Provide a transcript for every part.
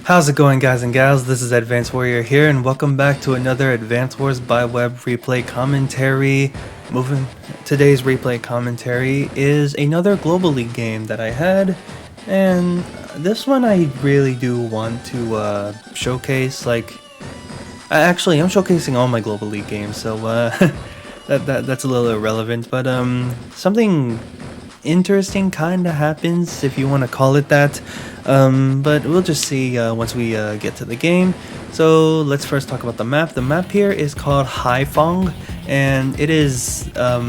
How's it going, guys and gals? This is Advanced Warrior here, and welcome back to another Advanced Wars by Web replay commentary. Today's replay commentary is another Global League game that I had, and this one I really do want to showcase. I'm showcasing all my Global League games, so that's a little irrelevant. But something interesting kind of happens, if you want to call it that. But we'll just see once we get to the game. So let's first talk about the map. The map here is called Haiphong, and it is a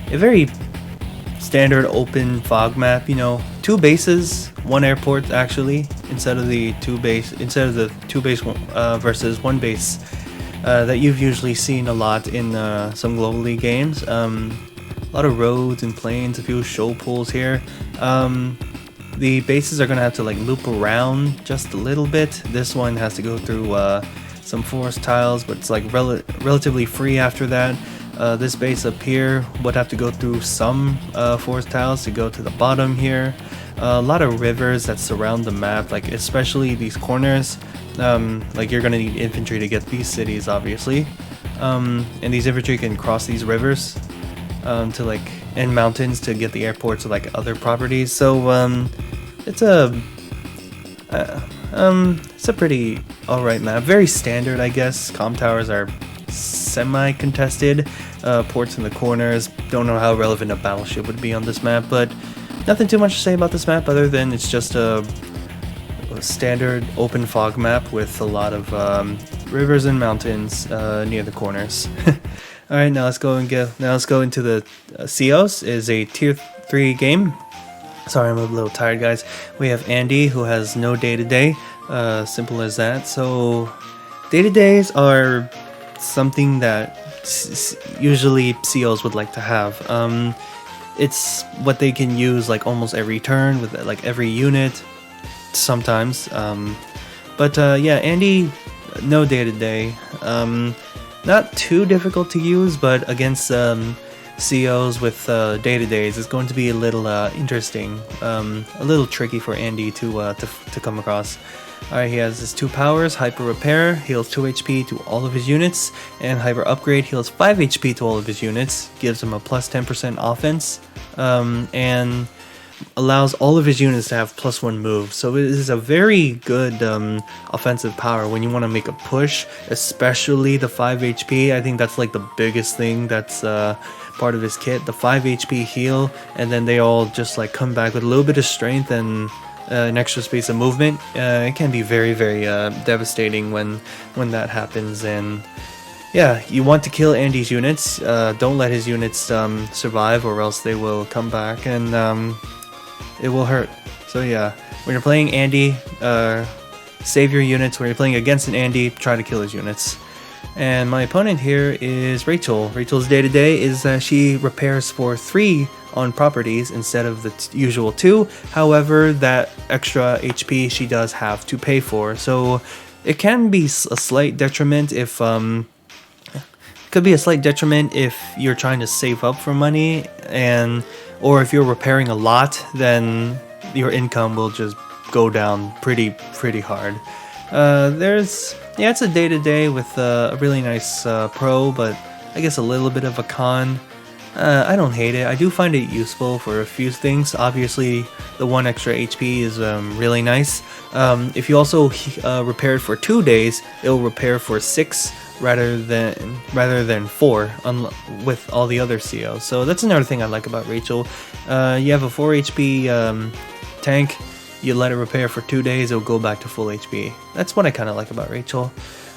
very standard open fog map. You know, 2 bases, 1 airport actually, instead of the 2 base versus 1 base that you've usually seen a lot in some Global League games. A lot of roads and planes, a few show pools here. The bases are going to have to like loop around just a little bit. This one has to go through some forest tiles, but it's like relatively free after that. This base up here would have to go through some forest tiles to go to the bottom here. A lot of rivers that surround the map, like especially these corners. Like you're going to need infantry to get these cities, obviously. And these infantry can cross these rivers to like and mountains to get the airports or like other properties. So it's a pretty alright map. Very standard, I guess. Comm towers are semi-contested. Ports in the corners. Don't know how relevant a battleship would be on this map, but nothing too much to say about this map other than it's just a standard open fog map with a lot of rivers and mountains near the corners. Alright, now let's go into the COs. Is a tier 3 game. Sorry, I'm a little tired, guys. We have Andy, who has no day-to-day. Simple as that. So day-to-days are something that usually COs would like to have. It's what they can use like almost every turn with like every unit sometimes. Yeah, Andy, no day-to-day. Not too difficult to use, but against COs with day-to-days is going to be a little interesting, a little tricky for Andy to come across. Alright, he has his 2 powers. Hyper Repair heals 2 HP to all of his units, and Hyper Upgrade heals 5 HP to all of his units, gives him a plus 10% offense, and allows all of his units to have +1 move. So it is a very good offensive power when you want to make a push, especially the 5 HP. I think that's like the biggest thing that's part of his kit, the 5 HP heal, and then they all just like come back with a little bit of strength and an extra space of movement. It can be very, very devastating when that happens. And yeah, you want to kill Andy's units. Don't let his units survive, or else they will come back and it will hurt. So yeah, when you're playing Andy, save your units. When you're playing against an Andy, try to kill his units. And my opponent here is Rachel. Rachel's day-to-day is that she repairs for 3 on properties instead of the usual 2. However, that extra HP she does have to pay for. So it can be a slight detriment if you're trying to save up for money, or if you're repairing a lot, then your income will just go down pretty hard. It's a day-to-day with a really nice pro, but I guess a little bit of a con. I don't hate it. I do find it useful for a few things. Obviously, the 1 extra HP is really nice. If you also repair it for 2 days, it'll repair for 6 rather than 4 with all the other COs. So that's another thing I like about Rachel. You have a 4 HP tank, you let it repair for 2 days, it'll go back to full HP. That's what I kind of like about Rachel.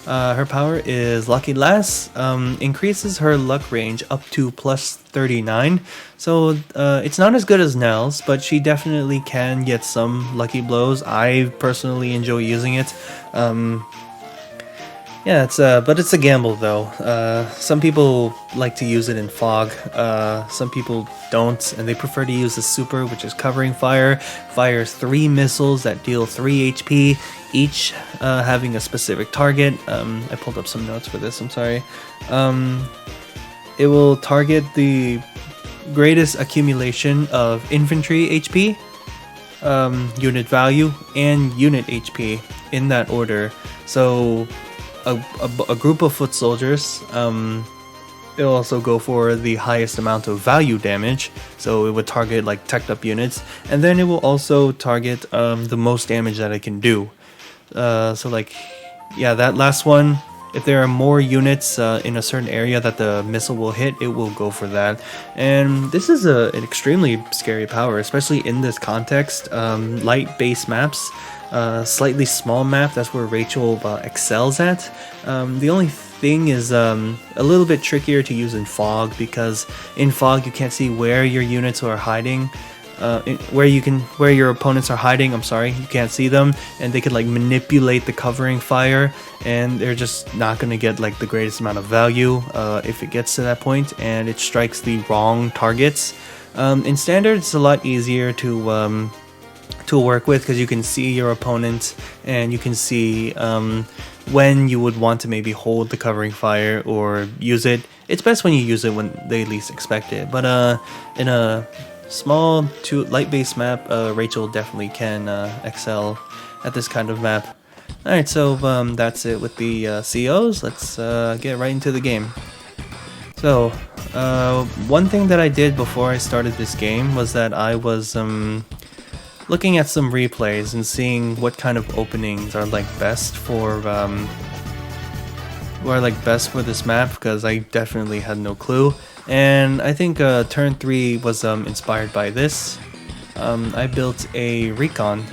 Her power is Lucky Lass, increases her luck range up to plus 39. So it's not as good as Nell's, but she definitely can get some lucky blows. I personally enjoy using it. Yeah, but it's a gamble though. Some people like to use it in fog, some people don't, and they prefer to use the super, which is covering fire. Fires 3 missiles that deal 3 HP, each having a specific target. I pulled up some notes for this, I'm sorry. It will target the greatest accumulation of infantry HP, unit value and unit HP in that order. So a group of foot soldiers, it'll also go for the highest amount of value damage, so it would target like teched up units, and then it will also target the most damage that it can do. So like, yeah, that last one, if there are more units in a certain area that the missile will hit, it will go for that. And this is an extremely scary power, especially in this context. Light base maps, slightly small map, that's where Rachel excels at. The only thing is a little bit trickier to use in fog, because in fog you can't see where your units are hiding. Where your opponents are hiding, I'm sorry, you can't see them, and they could like manipulate the covering fire, and they're just not gonna get like the greatest amount of value if it gets to that point, and it strikes the wrong targets. In standard, it's a lot easier to work with, because you can see your opponent and you can see when you would want to maybe hold the covering fire or use it. It's best when you use it when they least expect it, but in a small light base map, Rachel definitely can excel at this kind of map. Alright, so that's it with the COs. Let's get right into the game. So one thing that I did before I started this game was that I was looking at some replays and seeing what kind of openings are like best for this map, because I definitely had no clue. And I think turn 3 was inspired by this. I built a recon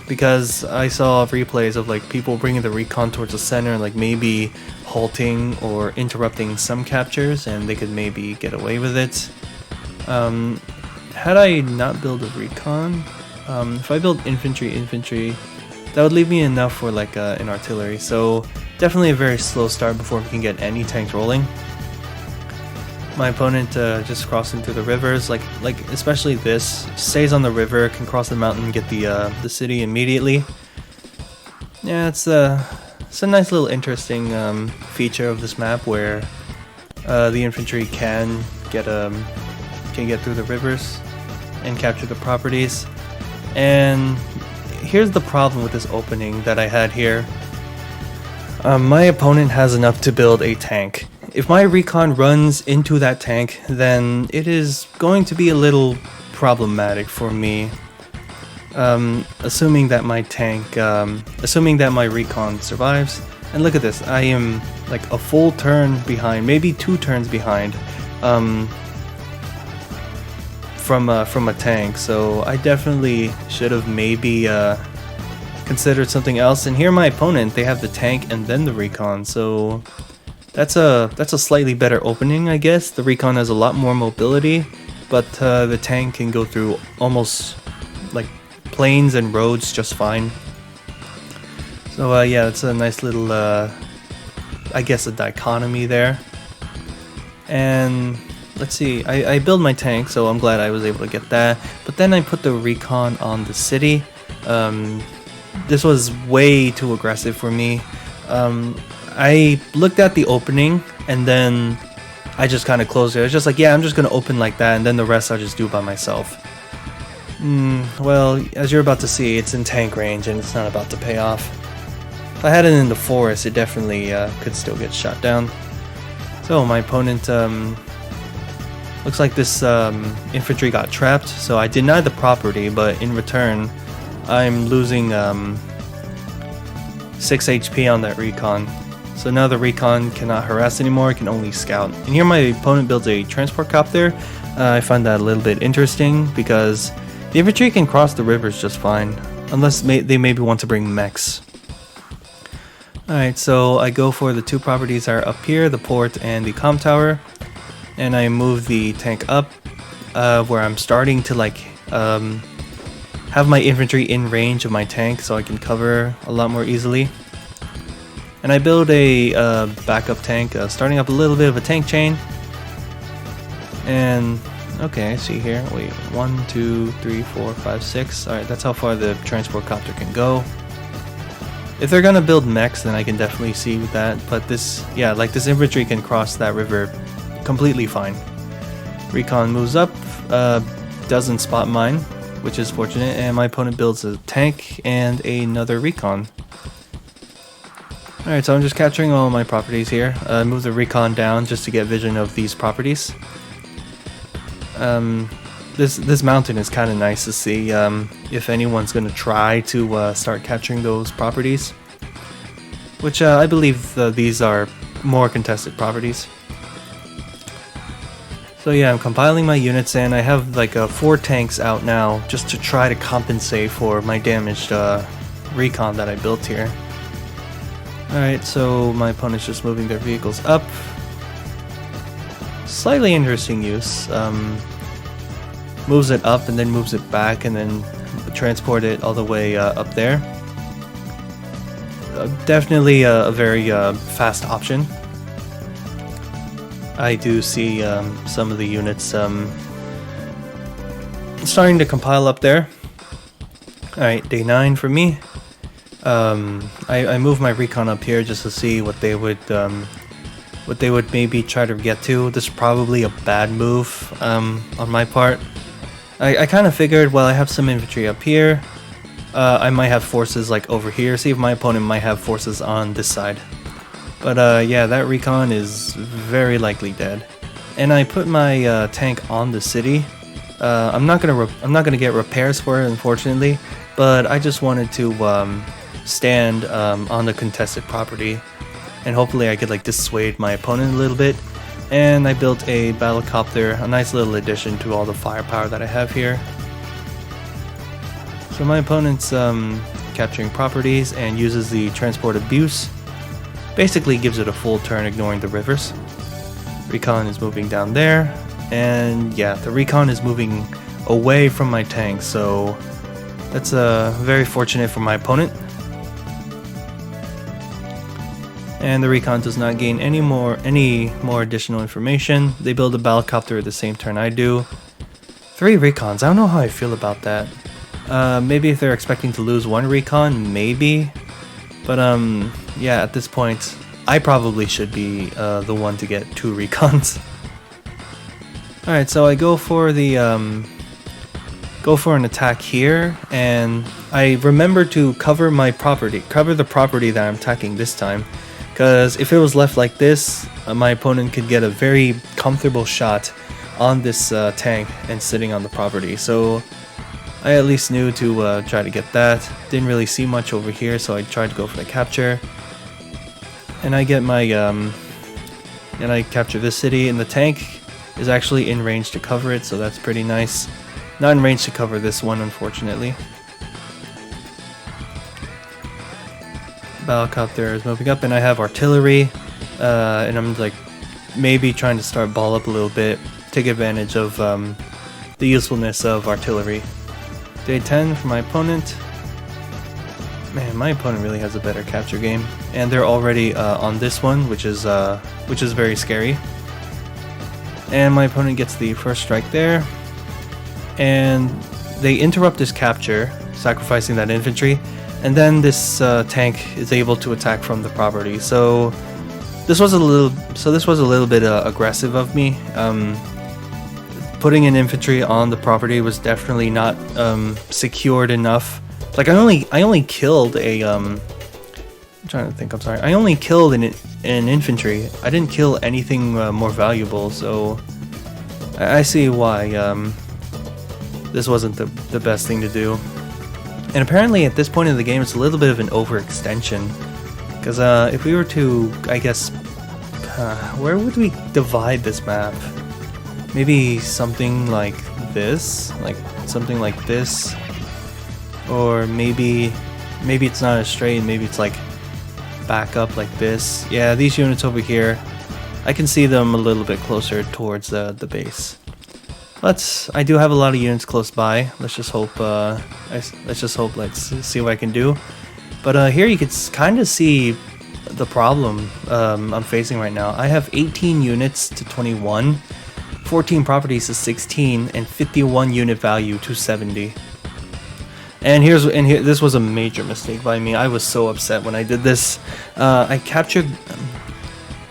because I saw replays of like people bringing the recon towards the center and like maybe halting or interrupting some captures, and they could maybe get away with it. Had I not built a recon, if I built infantry, that would leave me enough for like an artillery. So definitely a very slow start before we can get any tanks rolling. My opponent just crossing through the rivers, like especially this, stays on the river, can cross the mountain, get the city immediately. Yeah, it's a nice little interesting feature of this map where the infantry can get through the rivers and capture the properties. And here's the problem with this opening that I had here. My opponent has enough to build a tank. If my recon runs into that tank, then it is going to be a little problematic for me. Assuming that my recon survives. And look at this, I am like a full turn behind, maybe 2 turns behind from a tank. So I definitely should have maybe considered something else. And here my opponent, they have the tank and then the recon, so that's a slightly better opening, I guess. The recon has a lot more mobility, but the tank can go through almost like plains and roads just fine. So yeah, it's a nice little I guess a dichotomy there. And let's see, I build my tank, so I'm glad I was able to get that. But then I put the recon on the city. This was way too aggressive for me. I looked at the opening and then I just kind of closed it. I was just like, yeah, I'm just going to open like that, and then the rest I'll just do by myself. Well, as you're about to see, it's in tank range and it's not about to pay off. If I had it in the forest, it definitely could still get shot down. So my opponent, looks like this infantry got trapped, so I denied the property, but in return, I'm losing 6 HP on that recon. So now the recon cannot harass anymore, it can only scout. And here my opponent builds a transport copter. I find that a little bit interesting because the infantry can cross the rivers just fine, unless they maybe want to bring mechs. Alright, so I go for the 2 properties that are up here, the port and the comm tower. And I move the tank up, where I'm starting to like have my infantry in range of my tank so I can cover a lot more easily. And I build a backup tank, starting up a little bit of a tank chain. And okay, see here, wait, 1, 2, 3, 4, 5, 6. Alright, that's how far the transport copter can go. If they're gonna build mechs, then I can definitely see with that. But this, yeah, like this infantry can cross that river completely fine. Recon moves up, doesn't spot mine, which is fortunate, and my opponent builds a tank and another recon. Alright, so I'm just capturing all my properties here. Move the recon down just to get vision of these properties. This mountain is kind of nice to see if anyone's going to try to start capturing those properties. Which I believe these are more contested properties. So yeah, I'm compiling my units and I have like 4 tanks out now just to try to compensate for my damaged recon that I built here. Alright, so my opponent's just moving their vehicles up. Slightly interesting use. Moves it up and then moves it back and then transport it all the way up there. Definitely a very fast option. I do see some of the units starting to compile up there. Alright, day 9 for me. I moved my recon up here just to see what they would maybe try to get to. This is probably a bad move on my part. I kind of figured, well, I have some infantry up here. I might have forces like over here. See if my opponent might have forces on this side. But yeah, that recon is very likely dead. And I put my tank on the city. I'm not gonna get repairs for it, unfortunately. But I just wanted to stand on the contested property, and hopefully I could like dissuade my opponent a little bit. And I built a battlecopter, a nice little addition to all the firepower that I have here. So my opponent's capturing properties and uses the transport abuse. Basically gives it a full turn, ignoring the rivers. Recon is moving down there, and yeah, the recon is moving away from my tank, so that's very fortunate for my opponent. And the recon does not gain any more additional information. They build a battlecopter at the same turn I do. 3 recons, I don't know how I feel about that. Maybe if they're expecting to lose 1 recon, maybe. But yeah, at this point, I probably should be the one to get 2 recons. Alright, so I go for an attack here, and I remember to cover the property that I'm attacking this time. Because if it was left like this, my opponent could get a very comfortable shot on this tank and sitting on the property. So I at least knew to try to get that. Didn't really see much over here, so I tried to go for the capture. And I get my and I capture this city, and the tank is actually in range to cover it, so that's pretty nice. Not in range to cover this one, unfortunately. Battlecopter is moving up, and I have artillery, and I'm like maybe trying to start ball up a little bit, take advantage of the usefulness of artillery. Day 10 for my opponent. Man, my opponent really has a better capture game, and they're already on this one, which is very scary. And my opponent gets the first strike there, and they interrupt this capture, sacrificing that infantry. And then this tank is able to attack from the property. So this was a little bit aggressive of me. Putting an infantry on the property was definitely not secured enough. Like I only killed a I'm trying to think. I'm sorry. I only killed an infantry. I didn't kill anything more valuable. So I see why this wasn't the best thing to do. And apparently at this point in the game it's a little bit of an overextension, because if we were to, I guess, where would we divide this map? Maybe something like this, or maybe it's not as straight, maybe it's like back up like this. Yeah, these units over here, I can see them a little bit closer towards the base. I do have a lot of units close by. Let's just hope. Let's see what I can do. But here you can kind of see the problem I'm facing right now. I have 18 units to 21, 14 properties to 16, and 51 unit value to 70. And here, this was a major mistake by me. I was so upset when I did this. I captured.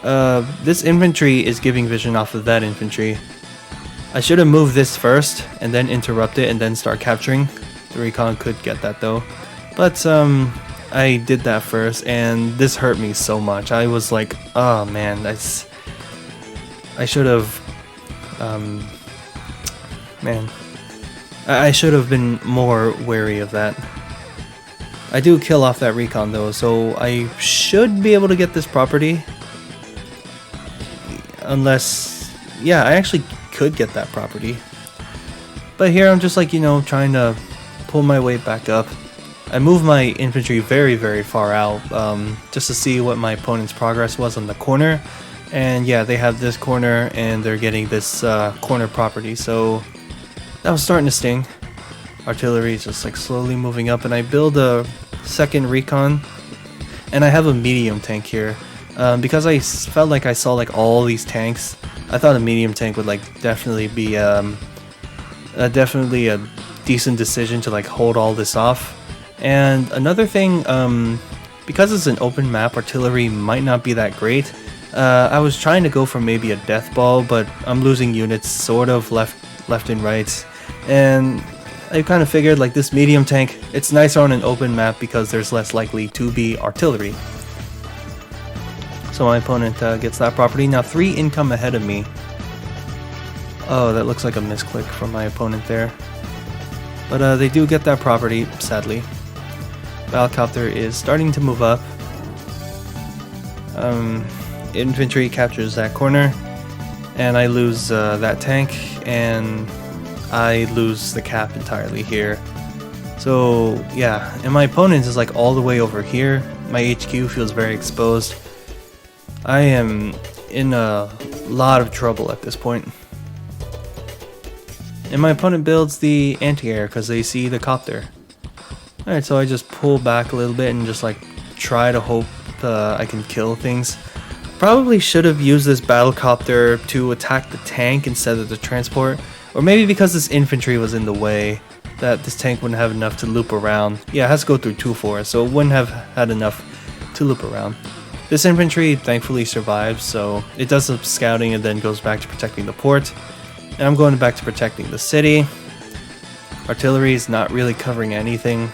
This infantry is giving vision off of that infantry. I should have moved this first and then interrupt it and then start capturing. The recon could get that though. But I did that first and this hurt me so much. I was like, oh man, I should have man. I should have been more wary of that. I do kill off that recon though, so I should be able to get this property. Unless, yeah, I actually could get that property. But here I'm just like, you know, trying to pull my weight back up. I moved my infantry very far out just to see what my opponent's progress was on the corner. And yeah, they have this corner and they're getting this corner property, so that was starting to sting. Artillery is just like slowly moving up, and I build a second recon, and I have a medium tank here. Because I felt like I saw like all these tanks, I thought a medium tank would like definitely be definitely a decent decision to like hold all this off. And another thing, because it's an open map, artillery might not be that great. I was trying to go for maybe a death ball, but I'm losing units sort of left and right, and I kind of figured like this medium tank, it's nicer on an open map because there's less likely to be artillery. So my opponent gets that property. Now 3 income ahead of me. Oh, that looks like a misclick from my opponent there. But they do get that property, sadly. Battlecopter is starting to move up. Infantry captures that corner. And I lose that tank. And I lose the cap entirely here. So yeah, and my opponent is like all the way over here. My HQ feels very exposed. I am in a lot of trouble at this point. And my opponent builds the anti-air because they see the copter. Alright, so I just pull back a little bit and just like try to hope I can kill things. Probably should have used this battlecopter to attack the tank instead of the transport. Or maybe because this infantry was in the way, that this tank wouldn't have enough to loop around. Yeah, it has to go through 2 forests, so it wouldn't have had enough to loop around. This infantry thankfully survives, so it does some scouting and then goes back to protecting the port. And I'm going back to protecting the city. Artillery is not really covering anything.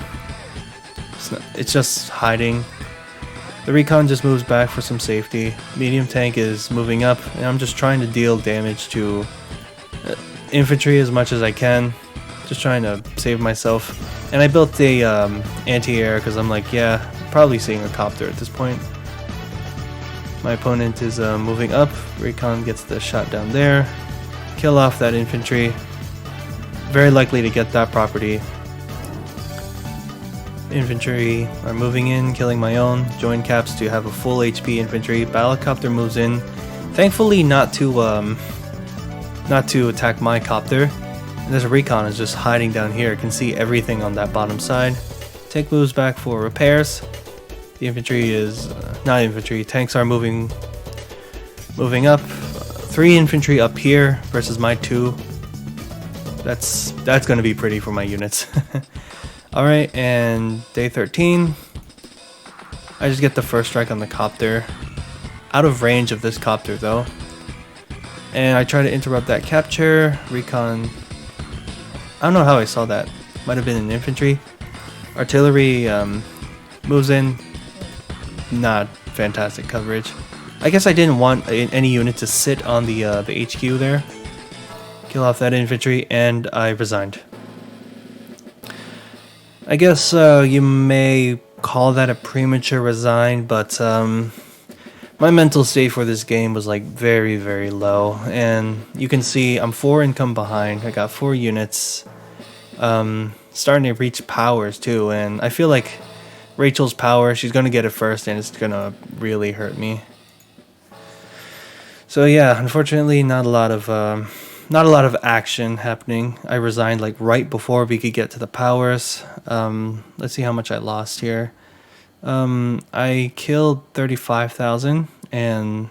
It's just hiding. The recon just moves back for some safety. Medium tank is moving up, and I'm just trying to deal damage to infantry as much as I can. Just trying to save myself. And I built a anti-air because I'm like, yeah, probably seeing a copter at this point. My opponent is moving up. Recon gets the shot down there. Kill off that infantry. Very likely to get that property. Infantry are moving in, killing my own. Join caps to have a full HP infantry. Battlecopter moves in. Thankfully not to attack my copter. And this recon is just hiding down here. Can see everything on that bottom side. Tank moves back for repairs. The infantry is not infantry. Tanks are moving up. 3 infantry up here versus my 2. That's going to be pretty for my units. All right, and day 13. I just get the first strike on the copter. Out of range of this copter though. And I try to interrupt that capture. Recon. I don't know how I saw that. Might have been an infantry. Artillery moves in. Not fantastic coverage. I guess I didn't want any unit to sit on the HQ there. Kill off that infantry, and I resigned. I guess you may call that a premature resign, but my mental state for this game was like very low, and you can see I'm 4 income behind. I got 4 units, starting to reach powers too, and I feel like Rachel's power, she's gonna get it first, and it's gonna really hurt me. So yeah, unfortunately, not a lot of action happening. I resigned like right before we could get to the powers. Let's see how much I lost here. I killed 35,000 and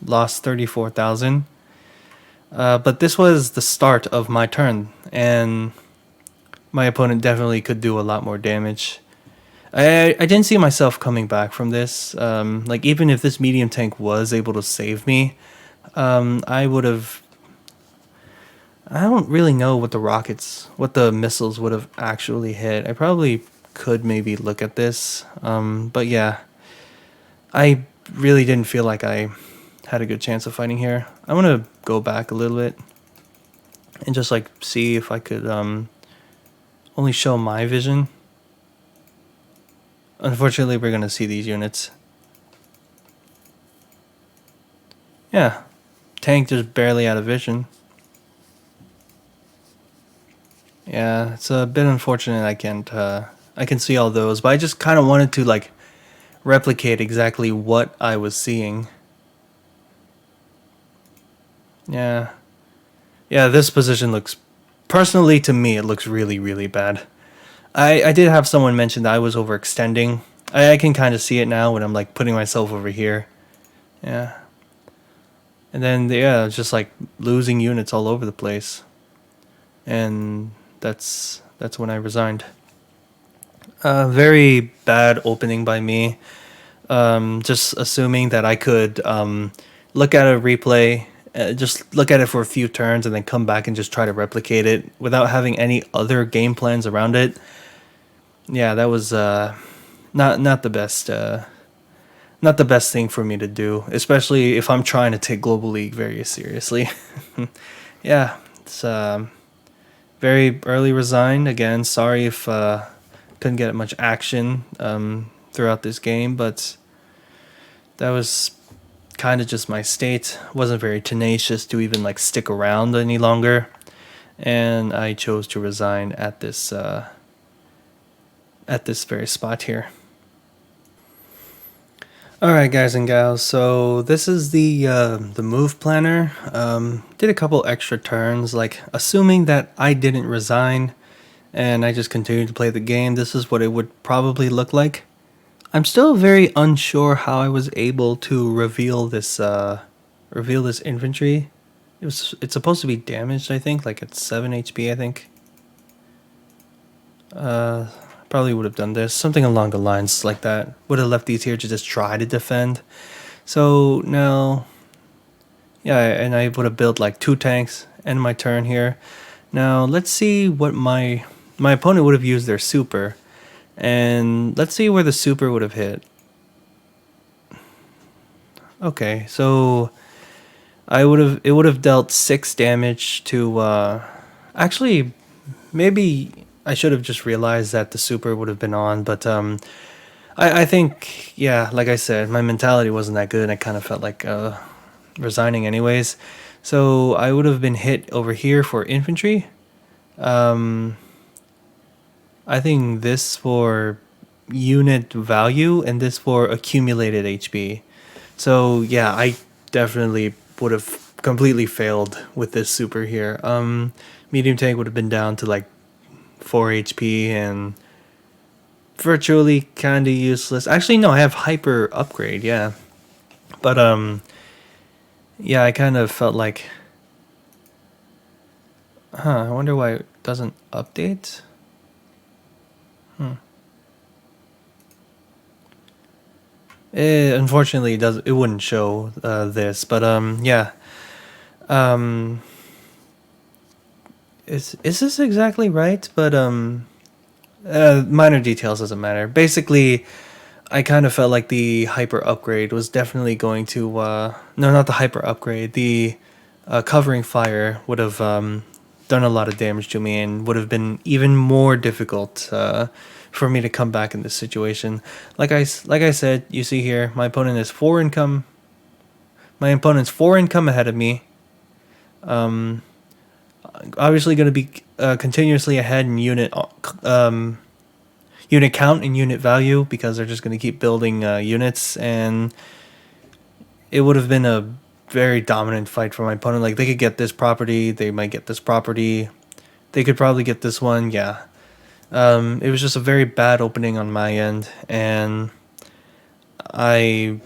lost 34,000. But this was the start of my turn, and my opponent definitely could do a lot more damage. I didn't see myself coming back from this. Like even if this medium tank was able to save me, I would have I don't really know what the missiles would have actually hit. I probably could maybe look at this. But yeah, I really didn't feel like I had a good chance of fighting here. I want to go back a little bit and just like see if I could only show my vision. Unfortunately, we're gonna see these units. Yeah, tank just barely out of vision. Yeah, it's a bit unfortunate I can't I can see all those, but I just kind of wanted to like replicate exactly what I was seeing. Yeah. Yeah, this position looks, personally to me, it looks really, really bad. I did have someone mention that I was overextending. I can kind of see it now when I'm like putting myself over here. Yeah. And then, yeah, it's just like losing units all over the place. And that's when I resigned. Very bad opening by me. Just assuming that I could look at a replay, just look at it for a few turns, and then come back and just try to replicate it without having any other game plans around it. Yeah, that was not the best. Not the best thing for me to do, especially if I'm trying to take Global League very seriously. Yeah, it's very early resigned. Again, sorry if couldn't get much action throughout this game, but that was kind of just my state. Wasn't very tenacious to even like stick around any longer, and I chose to resign at this very spot here. Alright guys and gals, so this is the move planner. Did a couple extra turns, like assuming that I didn't resign and I just continued to play the game, this is what it would probably look like. I'm still very unsure how I was able to reveal this infantry. It's supposed to be damaged, I think, like it's 7 HP, I think. Probably would have done this, something along the lines like that. Would have left these here to just try to defend. So now, yeah, and I would have built like 2 tanks and my turn here. Now let's see what my opponent would have used their super, and let's see where the super would have hit. Okay, so it would have dealt 6 damage to actually maybe I should have just realized that the super would have been on, but I think, yeah, like I said, my mentality wasn't that good and I kind of felt like resigning anyways. So I would have been hit over here for infantry. I think this for unit value and this for accumulated HP. So yeah, I definitely would have completely failed with this super here. Medium tank would have been down to like 4 HP and virtually kind of useless. Actually, no, I have hyper upgrade, yeah. But yeah, I kind of felt like, I wonder why it doesn't update. Unfortunately, it wouldn't show this, but yeah. Is this exactly right? But minor details doesn't matter. Basically, I kind of felt like the hyper upgrade was definitely going to no, not the hyper upgrade. The covering fire would have done a lot of damage to me and would have been even more difficult for me to come back in this situation. Like I said, you see here, my opponent is 4 income. My opponent's 4 income ahead of me. Obviously going to be continuously ahead in unit count and unit value because they're just going to keep building units, and it would have been a very dominant fight for my opponent. Like they could get this property, they might get this property, they could probably get this one. Yeah, it was just a very bad opening on my end, and I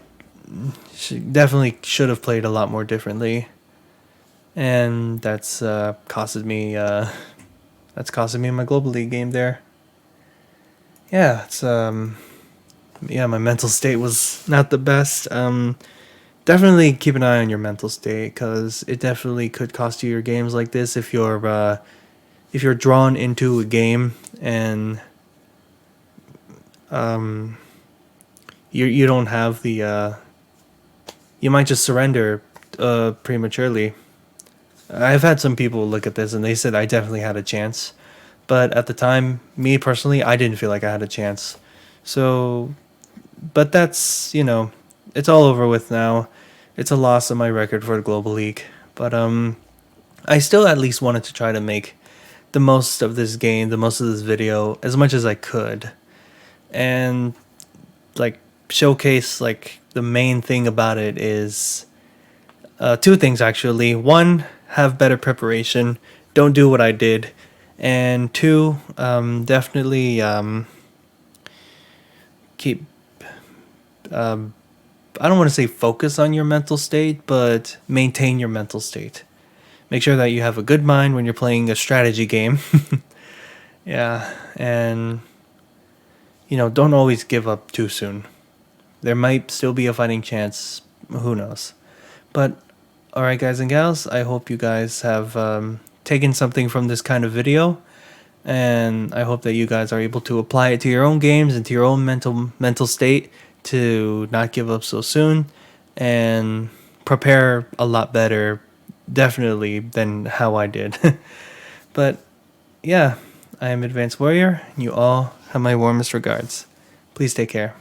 definitely should have played a lot more differently. And that's costed me my Global League game there. Yeah, it's yeah, my mental state was not the best. definitely keep an eye on your mental state, because it definitely could cost you your games like this if you're drawn into a game and you don't have the you might just surrender prematurely. I've had some people look at this and they said I definitely had a chance, but at the time, me personally, I didn't feel like I had a chance. So, but that's, it's all over with now. It's a loss of my record for the Global League, but I still at least wanted to try to make the most of this game, the most of this video, as much as I could, and like showcase like the main thing about it is two things actually. One, have better preparation. Don't do what I did. And two, definitely keep. I don't want to say focus on your mental state, but maintain your mental state. Make sure that you have a good mind when you're playing a strategy game. Yeah, and don't always give up too soon. There might still be a fighting chance. Who knows? But alright, guys and gals, I hope you guys have taken something from this kind of video, and I hope that you guys are able to apply it to your own games and to your own mental state to not give up so soon and prepare a lot better, definitely, than how I did. But yeah, I am Advanced Warrior, and you all have my warmest regards. Please take care.